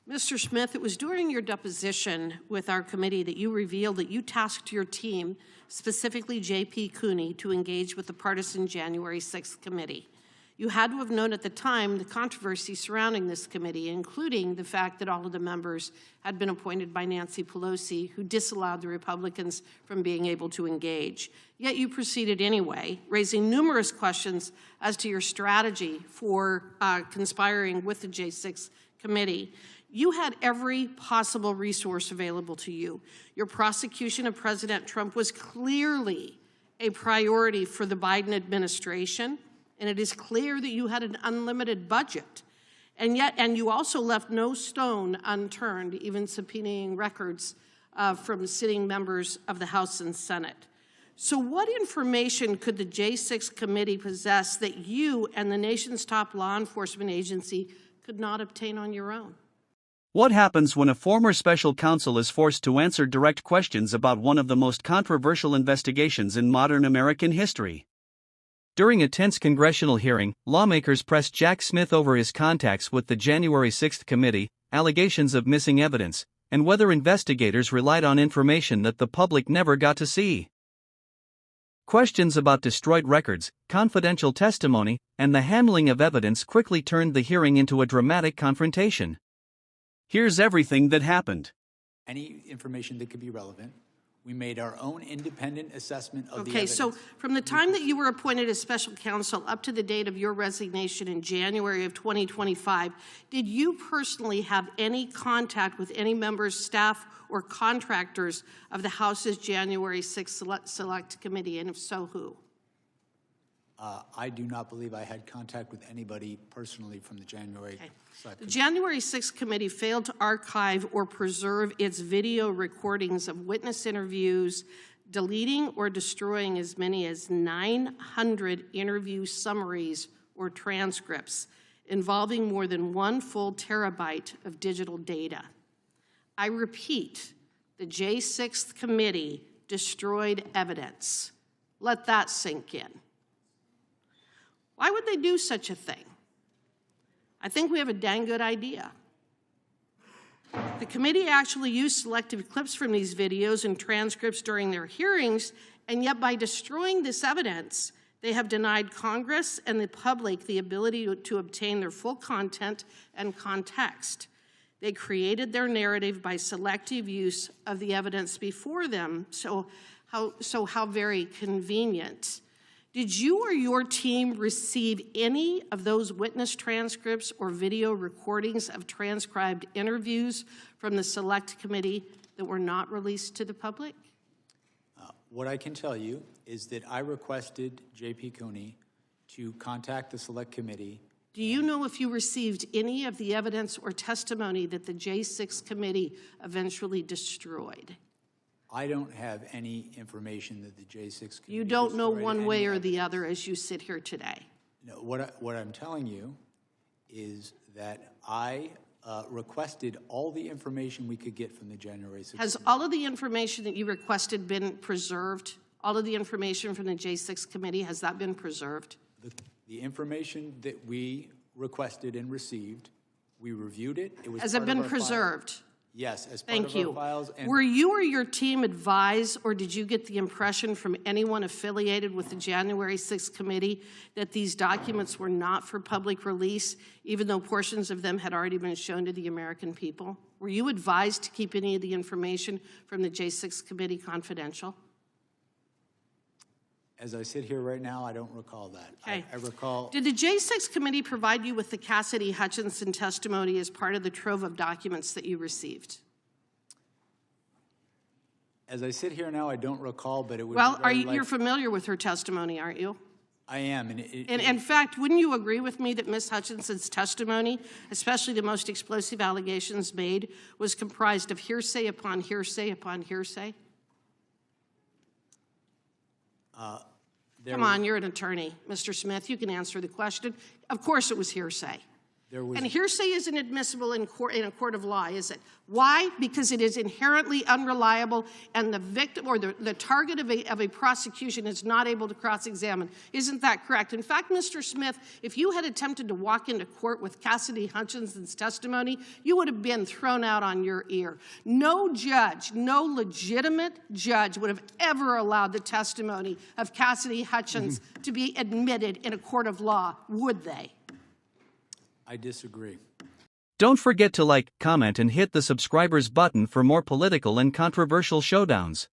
Mr. Smith, it was during your deposition with our committee that you revealed that you tasked your team, specifically J.P. Cooney, to engage with the partisan January 6th committee. You had to have known at the time the controversy surrounding this committee, including the fact that all of the members had been appointed by Nancy Pelosi, who disallowed the Republicans from being able to engage. Yet you proceeded anyway, raising numerous questions as to your strategy for conspiring with the J6 committee. You had every possible resource available to you. Your prosecution of President Trump was clearly a priority for the Biden administration, and it is clear that you had an unlimited budget. And you also left no stone unturned, even subpoenaing records from sitting members of the House and Senate. So what information could the J6 committee possess that you and the nation's top law enforcement agency could not obtain on your own? What happens when a former special counsel is forced to answer direct questions about one of the most controversial investigations in modern American history? During a tense congressional hearing, lawmakers pressed Jack Smith over his contacts with the January 6th committee, allegations of missing evidence, and whether investigators relied on information that the public never got to see. Questions about destroyed records, confidential testimony, and the handling of evidence quickly turned the hearing into a dramatic confrontation. Here's everything that happened. Any information that could be relevant. We made our own independent assessment of the evidence. Okay, so from the time that you were appointed as special counsel up to the date of your resignation in January of 2025, did you personally have any contact with any members, staff, or contractors of the House's January 6th Select Committee, and if so, who? I do not believe I had contact with anybody personally from the January 6th. The January 6th committee failed to archive or preserve its video recordings of witness interviews, deleting or destroying as many as 900 interview summaries or transcripts involving more than 1 full terabyte of digital data. I repeat, the J6th committee destroyed evidence. Let that sink in. Why would they do such a thing? I think we have a dang good idea. The committee actually used selective clips from these videos and transcripts during their hearings, and yet by destroying this evidence, they have denied Congress and the public the ability to obtain their full content and context. They created their narrative by selective use of the evidence before them, so how very convenient. Did you or your team receive any of those witness transcripts or video recordings of transcribed interviews from the Select Committee that were not released to the public? What I can tell you is that I requested J.P. Cooney to contact the Select Committee. Do you know if you received any of the evidence or testimony that the J6 Committee eventually destroyed? I don't have any information that the J6 committee. You don't know one way or the other as you sit here today. No, what I'm telling you is that I requested all the information we could get from the January 6th. Has all of the information that you requested been preserved? All of the information from the J6 committee, has that been preserved? The information that we requested and received, we reviewed it. Has it been preserved? Yes, as part of our files. Thank you. Were you or your team advised, or did you get the impression from anyone affiliated with the January 6th committee that these documents were not for public release, even though portions of them had already been shown to the American people? Were you advised to keep any of the information from the J6 committee confidential? As I sit here right now, I don't recall that. Okay. I recall. Did the J6 committee provide you with the Cassidy Hutchinson testimony as part of the trove of documents that you received? As I sit here now, I don't recall, but it would well, be you're familiar with her testimony, aren't you? I am. And in fact, wouldn't you agree with me that Ms. Hutchinson's testimony, especially the most explosive allegations made, was comprised of hearsay upon hearsay upon hearsay? Come on, you're an attorney, Mr. Smith. You can answer the question. Of course it was hearsay. And hearsay isn't admissible in a court of law, is it? Why? Because it is inherently unreliable, and the victim or the target of a prosecution is not able to cross-examine. Isn't that correct? In fact, Mr. Smith, if you had attempted to walk into court with Cassidy Hutchinson's testimony, you would have been thrown out on your ear. No judge, no legitimate judge would have ever allowed the testimony of Cassidy Hutchins to be admitted in a court of law, would they? I disagree. Don't forget to like, comment and hit the subscribers button for more political and controversial showdowns.